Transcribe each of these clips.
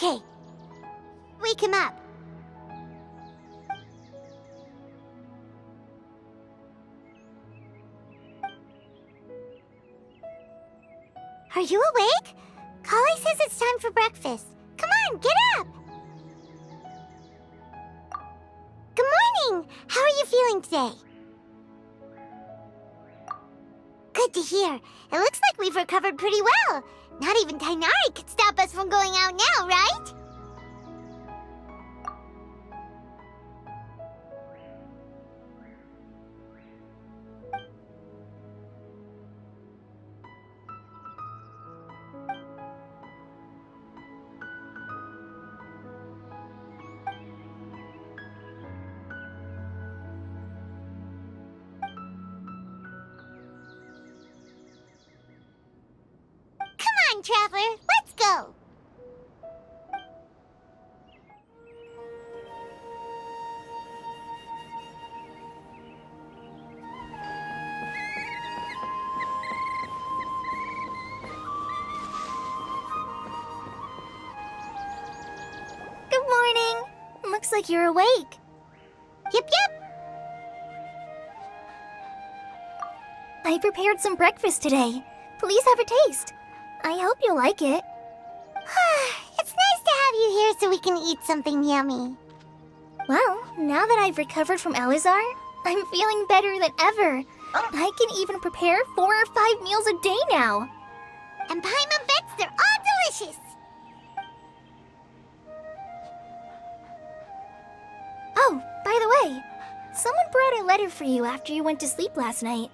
Okay. Wake him up. Are you awake? Kali says it's time for breakfast. Come on, get up! Good morning! How are you feeling today? Good to hear. It looks like we've recovered pretty well. Not even Tainari could stop us from going out now, right? Come on, Traveler, let's go! Good morning. Looks like you're awake. Yep. I prepared some breakfast today. Please have a taste. I hope you'll like it. It's nice to have you here so we can eat something yummy. Well, now that I've recovered from Elazar, I'm feeling better than ever. I can even prepare 4 or 5 meals a day now. And Paimon bets they're all delicious. Oh, by the way, someone brought a letter for you after you went to sleep last night.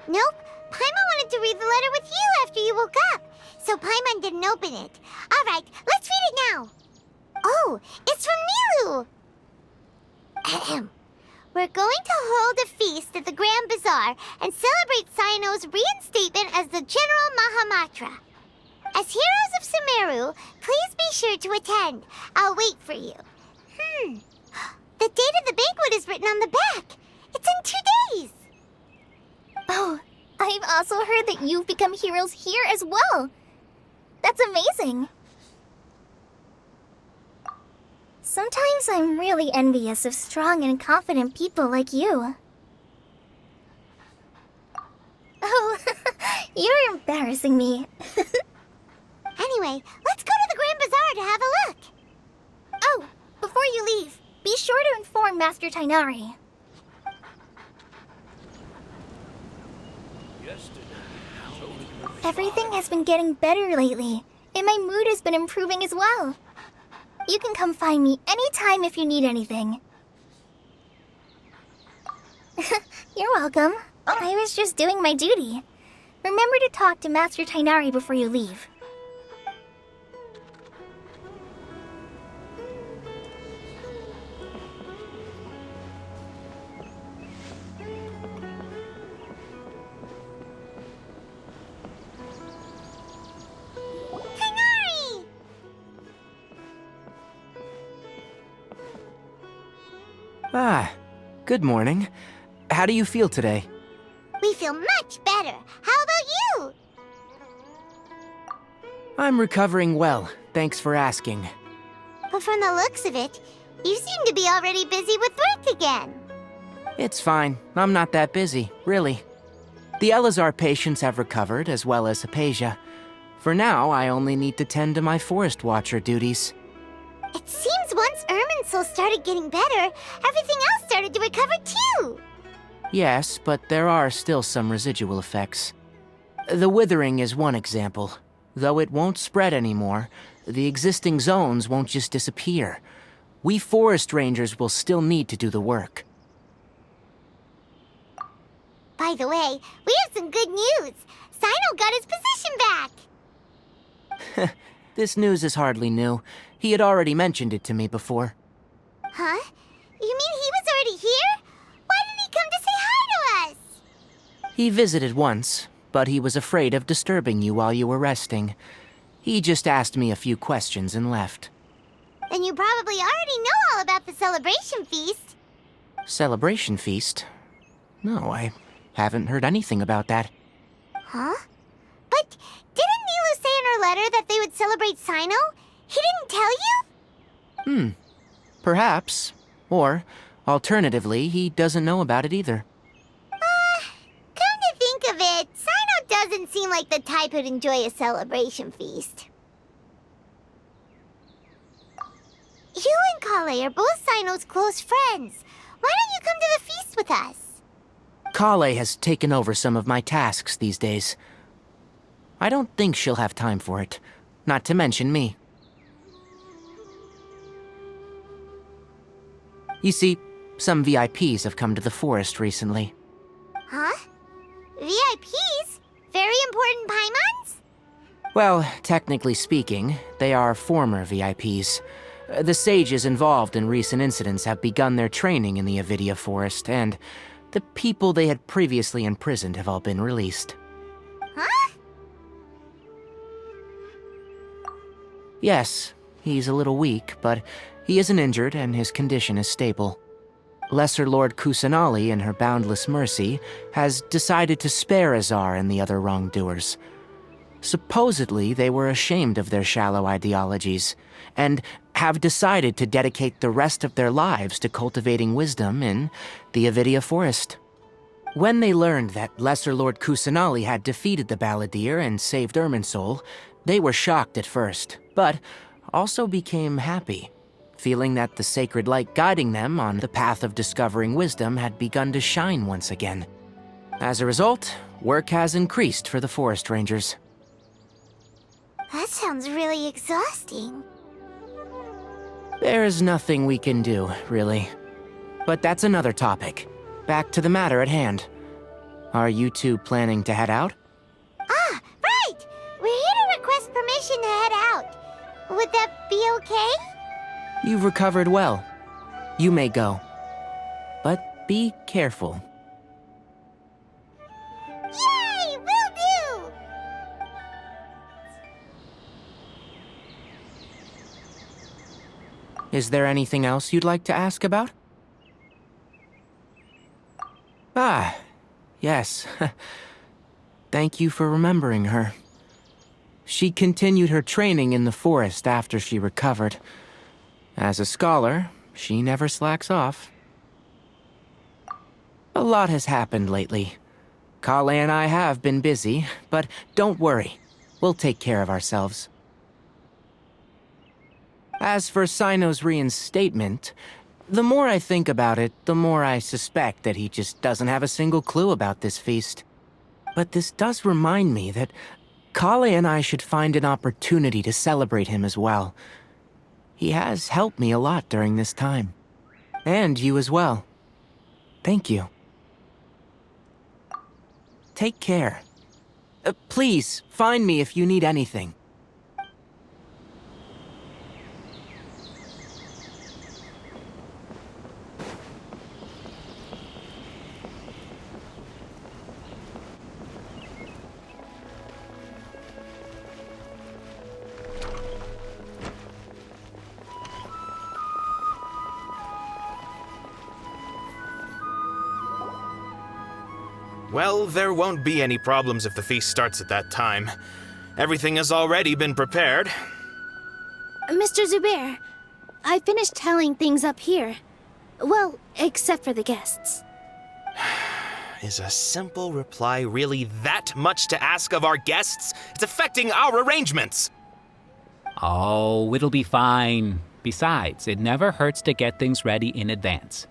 Nope. Paimon wanted to read the letter with you after you woke up, so Paimon didn't open it. All right, let's read it now. Oh, it's from Nilu. Ahem. We're going to hold a feast at the Grand Bazaar and celebrate Cyano's reinstatement as the General Mahamatra. As heroes of Sumeru, please be sure to attend. I'll wait for you. The date of the banquet is written on the back. It's in 2 days. Oh, I've also heard that you've become heroes here as well. That's amazing. Sometimes I'm really envious of strong and confident people like you. Oh, you're embarrassing me. Anyway, let's go to the Grand Bazaar to have a look. Oh, before you leave, be sure to inform Master Tainari. Everything has been getting better lately, and my mood has been improving as well. You can come find me anytime if you need anything. You're welcome. I was just doing my duty. Remember to talk to Master Tainari before you leave. Tainari! Ah, good morning. How do you feel today? We feel much better. How about you? I'm recovering well, thanks for asking. But from the looks of it, you seem to be already busy with work again. It's fine, I'm not that busy, really. The Elazar patients have recovered, as well as Hypatia. For now, I only need to tend to my Forest Watcher duties. It seems once Irminsul started getting better, everything else started to recover too. Yes, but there are still some residual effects. The withering is one example. Though it won't spread anymore, the existing zones won't just disappear. We forest rangers will still need to do the work. By the way, we have some good news. Sino got his position back. This news is hardly new. He had already mentioned it to me before. Huh? You mean he was already here? Why didn't he come to say hi to us? He visited once, but he was afraid of disturbing you while you were resting. He just asked me a few questions and left. Then you probably already know all about the celebration feast. Celebration feast? No, I haven't heard anything about that. Huh? But didn't Nilu say in her letter that they would celebrate Sino? He didn't tell you? Perhaps. Or, alternatively, he doesn't know about it either. Come to think of it, Sino doesn't seem like the type who'd enjoy a celebration feast. You and Kale are both Sino's close friends. Why don't you come to the feast with us? Kale has taken over some of my tasks these days. I don't think she'll have time for it. Not to mention me. You see, some VIPs have come to the forest recently. Huh? VIPs? Very important Paimons? Well, technically speaking, they are former VIPs. The sages involved in recent incidents have begun their training in the Avidia Forest, and the people they had previously imprisoned have all been released. Huh? Yes, he's a little weak, but he isn't injured and his condition is stable. Lesser Lord Kusanali, in her boundless mercy, has decided to spare Azar and the other wrongdoers. Supposedly, they were ashamed of their shallow ideologies, and have decided to dedicate the rest of their lives to cultivating wisdom in the Avidia Forest. When they learned that Lesser Lord Kusanali had defeated the Balladeer and saved Irminsul, they were shocked at first, but also became happy, feeling that the sacred light guiding them on the path of discovering wisdom had begun to shine once again. As a result, work has increased for the forest rangers. That sounds really exhausting. There's nothing we can do, really. But that's another topic. Back to the matter at hand. Are you two planning to head out? Ah, right! We're here to request permission to head out. Would that be okay? You've recovered well. You may go. But be careful. Yay! Will do! Is there anything else you'd like to ask about? Ah, yes. Thank you for remembering her. She continued her training in the forest after she recovered. As a scholar, she never slacks off. A lot has happened lately. Kale and I have been busy, but don't worry. We'll take care of ourselves. As for Sino's reinstatement, the more I think about it, the more I suspect that he just doesn't have a single clue about this feast. But this does remind me that Kale and I should find an opportunity to celebrate him as well. He has helped me a lot during this time. And you as well. Thank you. Take care. Please, find me if you need anything. Well, there won't be any problems if the feast starts at that time. Everything has already been prepared. Mr. Zubair, I finished tallying things up here. Well, except for the guests. Is a simple reply really that much to ask of our guests? It's affecting our arrangements! Oh, it'll be fine. Besides, it never hurts to get things ready in advance.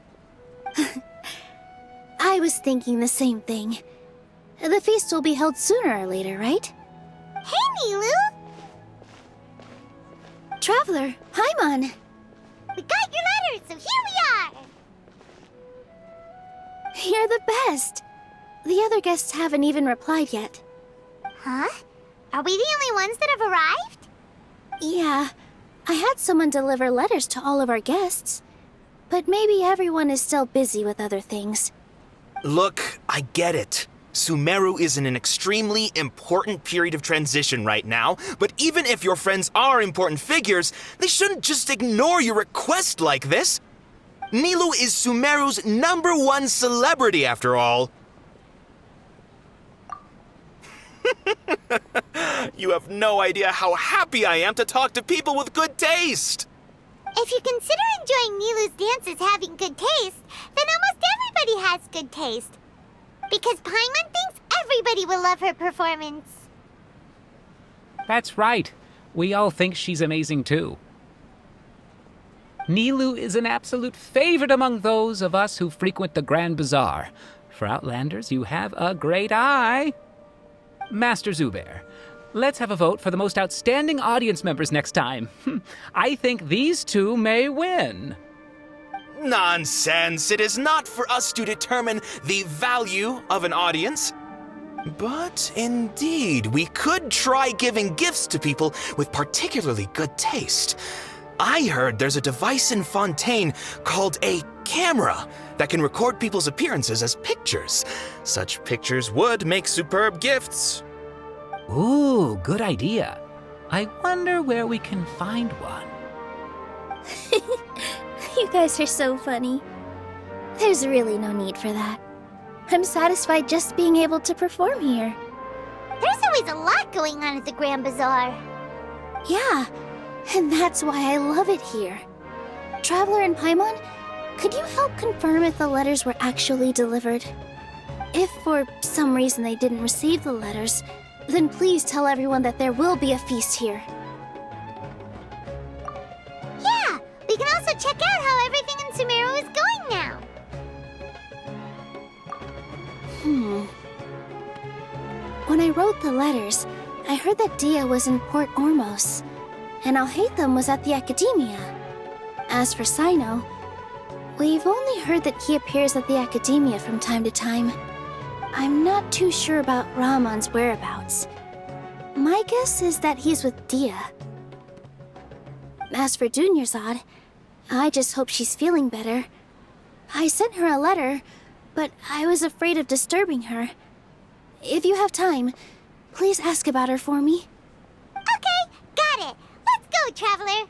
I was thinking the same thing. The feast will be held sooner or later, right? Hey, Nilu! Traveler, Paimon! We got your letter, so here we are! You're the best! The other guests haven't even replied yet. Huh? Are we the only ones that have arrived? Yeah, I had someone deliver letters to all of our guests. But maybe everyone is still busy with other things. Look, I get it. Sumeru is in an extremely important period of transition right now, but even if your friends are important figures, they shouldn't just ignore your request like this. Nilu is Sumeru's #1 celebrity, after all. You have no idea how happy I am to talk to people with good taste. If you consider enjoying Nilu's dances having good taste, then almost everybody has good taste. Because Paimon thinks everybody will love her performance. That's right. We all think she's amazing too. Nilu is an absolute favorite among those of us who frequent the Grand Bazaar. For Outlanders, you have a great eye. Master Zubair, let's have a vote for the most outstanding audience members next time. I think these two may win. Nonsense. It is not for us to determine the value of an audience. But indeed, we could try giving gifts to people with particularly good taste. I heard there's a device in Fontaine called a camera that can record people's appearances as pictures. Such pictures would make superb gifts. Ooh, good idea. I wonder where we can find one. You guys are so funny. There's really no need for that. I'm satisfied just being able to perform here. There's always a lot going on at the Grand Bazaar. Yeah, and that's why I love it here. Traveler and Paimon, could you help confirm if the letters were actually delivered? If for some reason they didn't receive the letters, then please tell everyone that there will be a feast here. Yeah, we can also check out how everything in Sumeru is going now. When I wrote the letters, I heard that Dia was in Port Ormos, and Alhaitham was at the Academia. As for Sino, we've only heard that he appears at the Academia from time to time. I'm not too sure about Rahman's whereabouts. My guess is that he's with Dia. As for Dunyarzad, I just hope she's feeling better. I sent her a letter, but I was afraid of disturbing her. If you have time, please ask about her for me. Okay, got it. Let's go, Traveler.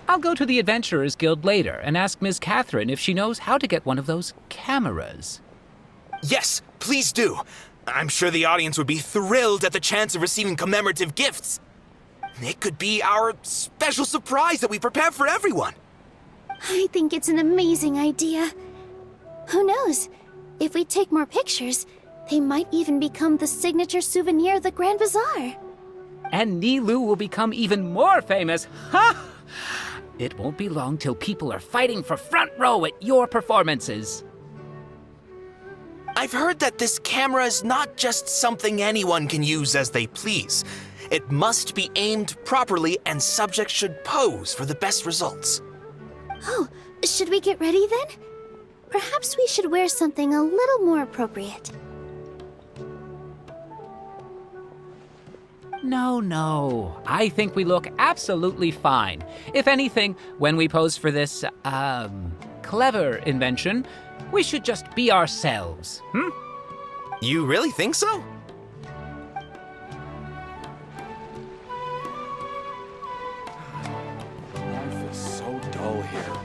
I'll go to the Adventurers Guild later and ask Ms. Catherine if she knows how to get one of those cameras. Yes, please do. I'm sure the audience would be thrilled at the chance of receiving commemorative gifts. It could be our special surprise that we prepare for everyone. I think it's an amazing idea. Who knows? If we take more pictures, they might even become the signature souvenir of the Grand Bazaar. And Nilu will become even more famous. Ha! It won't be long till people are fighting for front row at your performances. I've heard that this camera is not just something anyone can use as they please. It must be aimed properly and subjects should pose for the best results. Oh, should we get ready then? Perhaps we should wear something a little more appropriate. No. I think we look absolutely fine. If anything, when we pose for this, clever invention, we should just be ourselves, You really think so? Life is so dull here.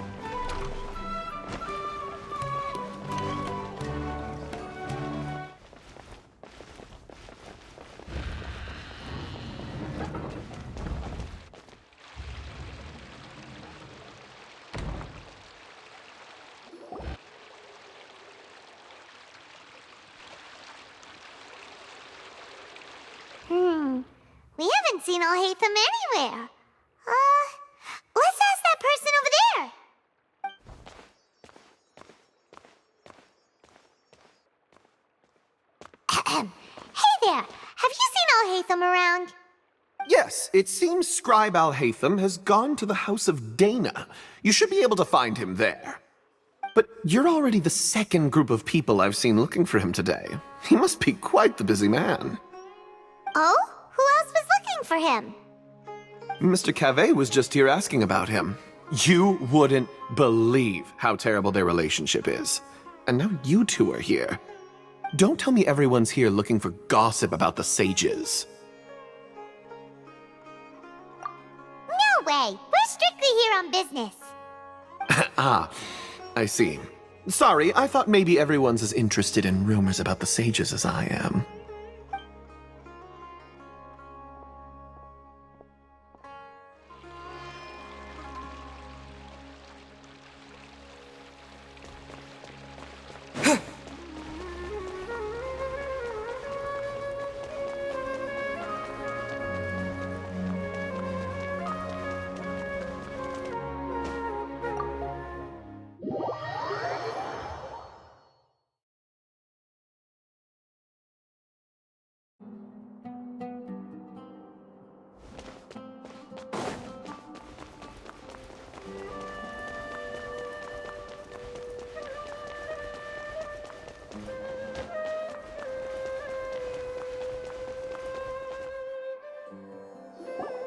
We haven't seen Alhaitham anywhere. Let's ask that person over there. Hey there, have you seen Alhaitham around? Yes, it seems Scribe Alhaitham has gone to the House of Dana. You should be able to find him there. But you're already the second group of people I've seen looking for him today. He must be quite the busy man. Oh? Who else was looking for him? Mr. Cavey was just here asking about him. You wouldn't believe how terrible their relationship is. And now you two are here. Don't tell me everyone's here looking for gossip about the sages. No way! We're strictly here on business. Ah, I see. Sorry, I thought maybe everyone's as interested in rumors about the sages as I am.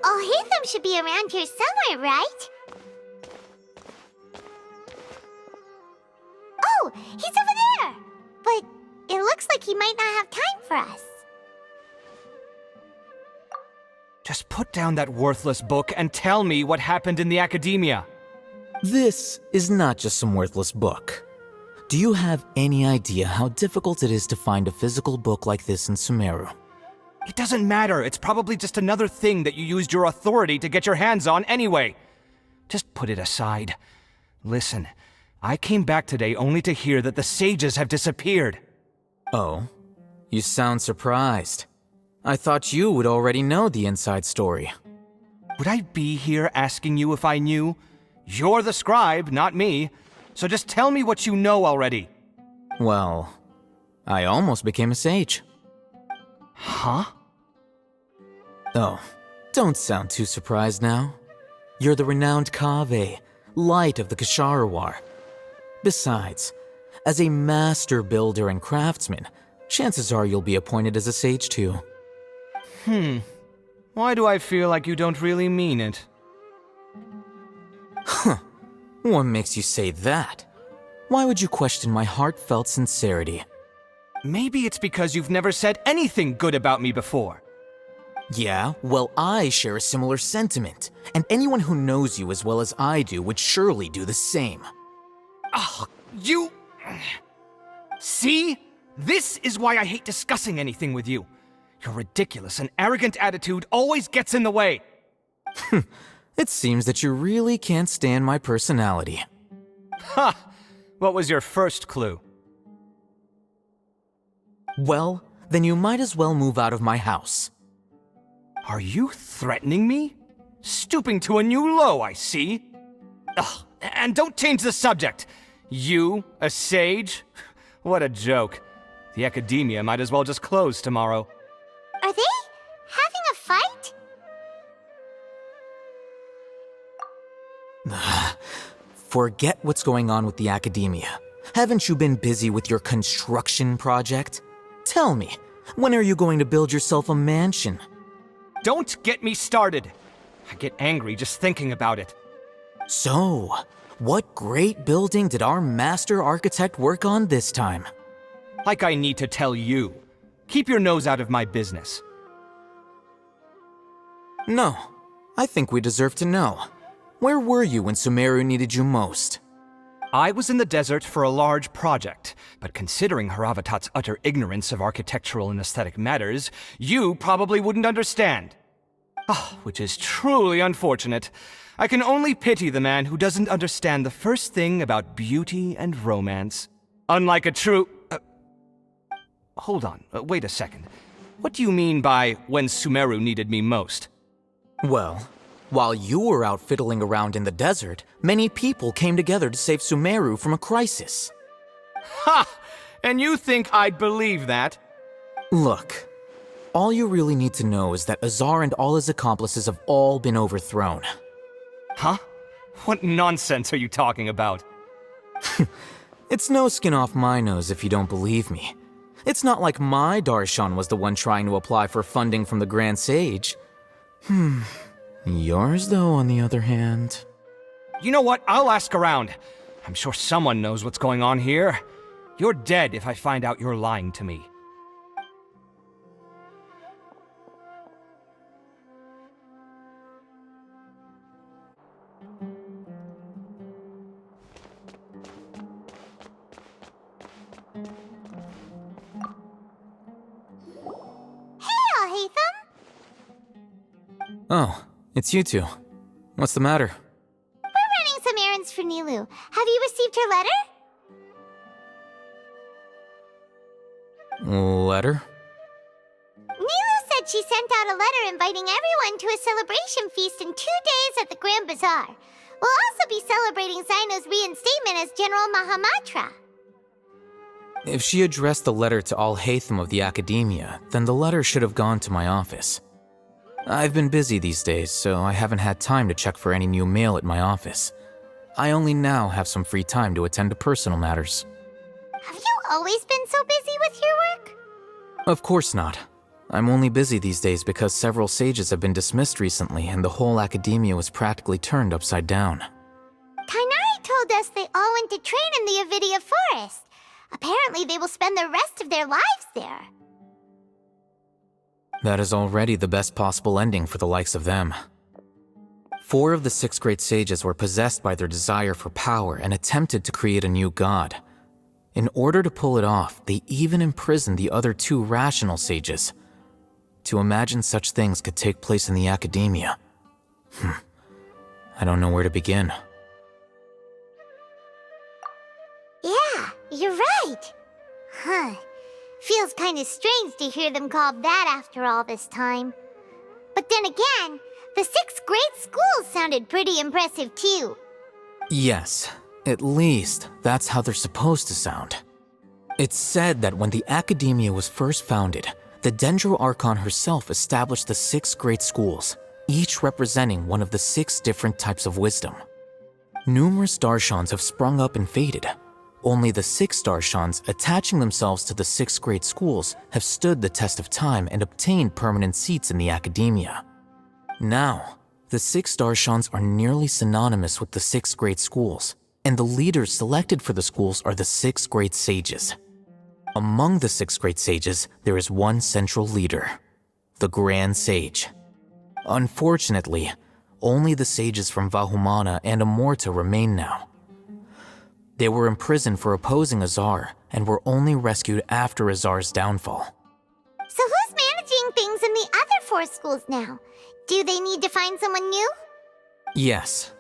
Oh, Hatham should be around here somewhere, right? Oh, he's over there! But it looks like he might not have time for us. Just put down that worthless book and tell me what happened in the academia. This is not just some worthless book. Do you have any idea how difficult it is to find a physical book like this in Sumeru? It doesn't matter. It's probably just another thing that you used your authority to get your hands on anyway. Just put it aside. Listen, I came back today only to hear that the sages have disappeared. Oh, you sound surprised. I thought you would already know the inside story. Would I be here asking you if I knew? You're the scribe, not me. So just tell me what you know already. Well, I almost became a sage. Huh? Oh, don't sound too surprised now. You're the renowned Kaveh, light of the Ksharawar. Besides, as a master builder and craftsman, chances are you'll be appointed as a sage too. Why do I feel like you don't really mean it? What makes you say that? Why would you question my heartfelt sincerity? Maybe it's because you've never said anything good about me before. Yeah, well, I share a similar sentiment, and anyone who knows you as well as I do would surely do the same. Ugh, you... See? This is why I hate discussing anything with you. Your ridiculous and arrogant attitude always gets in the way. It seems that you really can't stand my personality. Ha! What was your first clue? Well, then you might as well move out of my house. Are you threatening me? Stooping to a new low, I see. Ugh, and don't change the subject. You, a sage? What a joke. The academia might as well just close tomorrow. Are they having a fight? Forget what's going on with the academia. Haven't you been busy with your construction project? Tell me, when are you going to build yourself a mansion? Don't get me started. I get angry just thinking about it. So, what great building did our master architect work on this time? Like I need to tell you. Keep your nose out of my business. No, I think we deserve to know. Where were you when Sumeru needed you most? I was in the desert for a large project, but considering Haravatat's utter ignorance of architectural and aesthetic matters, you probably wouldn't understand. Which is truly unfortunate. I can only pity the man who doesn't understand the first thing about beauty and romance. Unlike a true... Hold on, wait a second. What do you mean by when Sumeru needed me most? Well, while you were out fiddling around in the desert, many people came together to save Sumeru from a crisis. Ha! And you think I'd believe that? Look, all you really need to know is that Azar and all his accomplices have all been overthrown. Huh? What nonsense are you talking about? It's no skin off my nose if you don't believe me. It's not like my Darshan was the one trying to apply for funding from the Grand Sage. Yours, though, on the other hand... You know what? I'll ask around. I'm sure someone knows what's going on here. You're dead if I find out you're lying to me. Hey, Alhaitham! Oh, it's you two. What's the matter? We're running some errands for Nilu. Have you received her letter? Letter? Nilu said she sent out a letter inviting everyone to a celebration feast in 2 days at the Grand Bazaar. We'll also be celebrating Zaino's reinstatement as General Mahamatra. If she addressed the letter to Alhaitham of the Academia, then the letter should have gone to my office. I've been busy these days, so I haven't had time to check for any new mail at my office. I only now have some free time to attend to personal matters. Have you always been so busy with your work? Of course not. I'm only busy these days because several sages have been dismissed recently and the whole Academia was practically turned upside down. Kainari told us they all went to train in the Avidia Forest. Apparently they will spend the rest of their lives there. That is already the best possible ending for the likes of them. 4 of the 6 great sages were possessed by their desire for power and attempted to create a new god. In order to pull it off, they even imprisoned the other 2 rational sages. To imagine such things could take place in the Academia. I don't know where to begin. Yeah, you're right. Huh. Feels kinda strange to hear them called that after all this time. But then again, the 6 great schools sounded pretty impressive too. Yes, at least that's how they're supposed to sound. It's said that when the Academia was first founded, the Dendro Archon herself established the 6 great schools, each representing one of the 6 different types of wisdom. Numerous Darshans have sprung up and faded. Only the 6 Darshans attaching themselves to the 6 great schools have stood the test of time and obtained permanent seats in the Academia. Now, the 6 Darshans are nearly synonymous with the 6 great schools, and the leaders selected for the schools are the 6 great sages. Among the 6 great sages, there is one central leader, the Grand Sage. Unfortunately, only the sages from Vahumana and Amorta remain now. They were imprisoned for opposing Azar and were only rescued after Azar's downfall. So who's managing things in the other 4 schools now? Do they need to find someone new? Yes.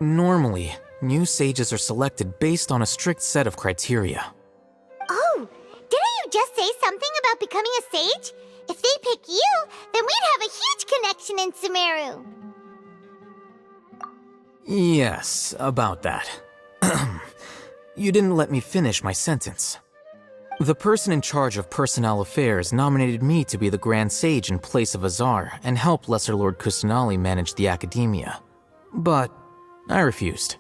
Normally, new sages are selected based on a strict set of criteria. Oh, didn't you just say something about becoming a sage? If they pick you, then we'd have a huge connection in Sumeru. Yes, about that. You didn't let me finish my sentence. The person in charge of personnel affairs nominated me to be the Grand Sage in place of Azar and help Lesser Lord Kusanali manage the Academia. But I refused.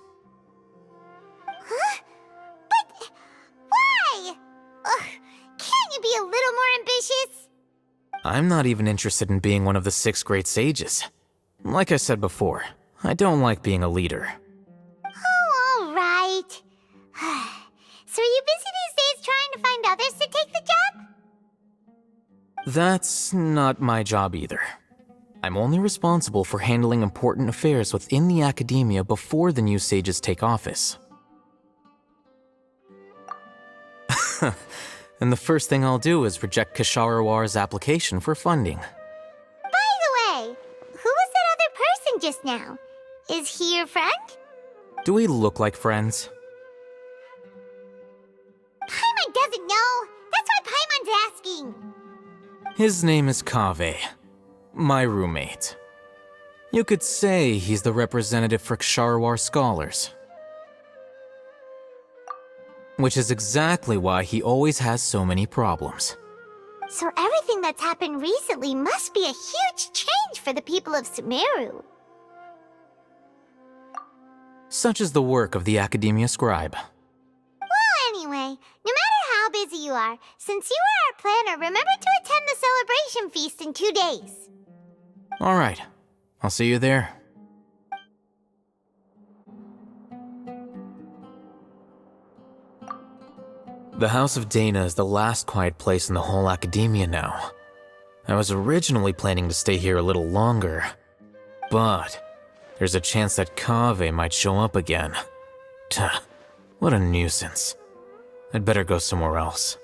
Huh? But why? Ugh, can't you be a little more ambitious? I'm not even interested in being one of the 6 great sages. Like I said before, I don't like being a leader. Oh, all right. So are you busy these days trying to find others to take the job? That's not my job either. I'm only responsible for handling important affairs within the Academia before the new sages take office. And the first thing I'll do is reject Kasharawar's application for funding. By the way, who was that other person just now? Is he your friend? Do we look like friends? Paimon doesn't know. That's why Paimon's asking. His name is Kaveh, my roommate. You could say he's the representative for Ksharawar scholars. Which is exactly why he always has so many problems. So everything that's happened recently must be a huge change for the people of Sumeru. Such is the work of the Academia Scribe. Well, anyway, no matter how busy you are, since you are our planner, remember to attend the celebration feast in 2 days. All right, I'll see you there. The House of Dana is the last quiet place in the whole Academia now. I was originally planning to stay here a little longer, but there's a chance that Kaveh might show up again. Tuh, what a nuisance. I'd better go somewhere else.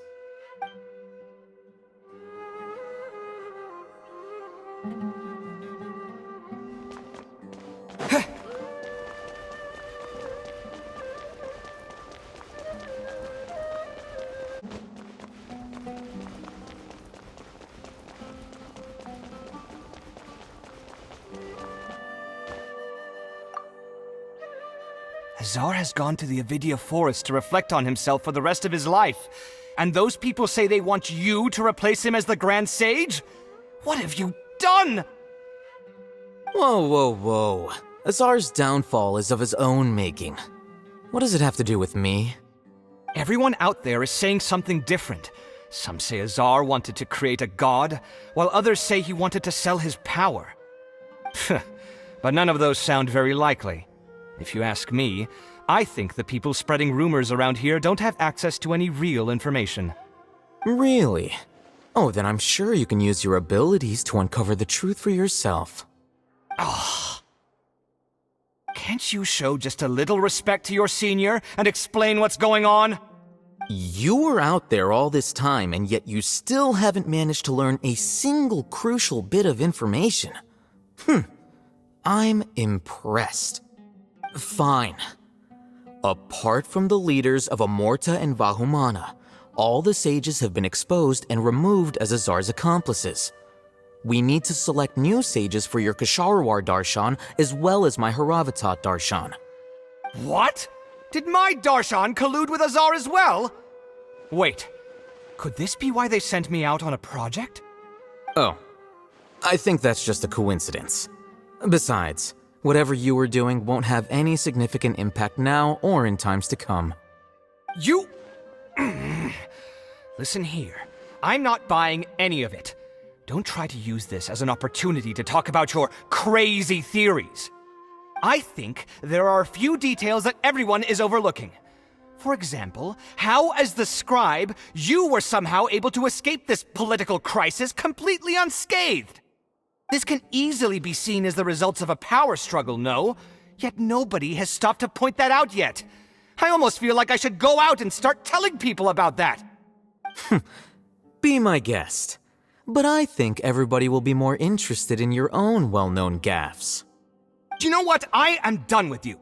Azar has gone to the Avidia Forest to reflect on himself for the rest of his life. And those people say they want you to replace him as the Grand Sage? What have you done? Whoa, whoa, whoa. Azar's downfall is of his own making. What does it have to do with me? Everyone out there is saying something different. Some say Azar wanted to create a god, while others say he wanted to sell his power. But none of those sound very likely. If you ask me, I think the people spreading rumors around here don't have access to any real information. Really? Oh, then I'm sure you can use your abilities to uncover the truth for yourself. Can't you show just a little respect to your senior and explain what's going on? You were out there all this time, and yet you still haven't managed to learn a single crucial bit of information. I'm impressed. Fine. Apart from the leaders of Amorta and Vahumana, all the sages have been exposed and removed as Azar's accomplices. We need to select new sages for your Kasharwar Darshan as well as my Haravatat Darshan. What? Did my Darshan collude with Azar as well? Wait, could this be why they sent me out on a project? Oh, I think that's just a coincidence. Besides, whatever you were doing won't have any significant impact now or in times to come. You... Listen here, I'm not buying any of it. Don't try to use this as an opportunity to talk about your crazy theories. I think there are a few details that everyone is overlooking. For example, how as the scribe, you were somehow able to escape this political crisis completely unscathed. This can easily be seen as the results of a power struggle, no? Yet nobody has stopped to point that out yet. I almost feel like I should go out and start telling people about that. Be my guest. But I think everybody will be more interested in your own well-known gaffes. Do you know what? I am done with you.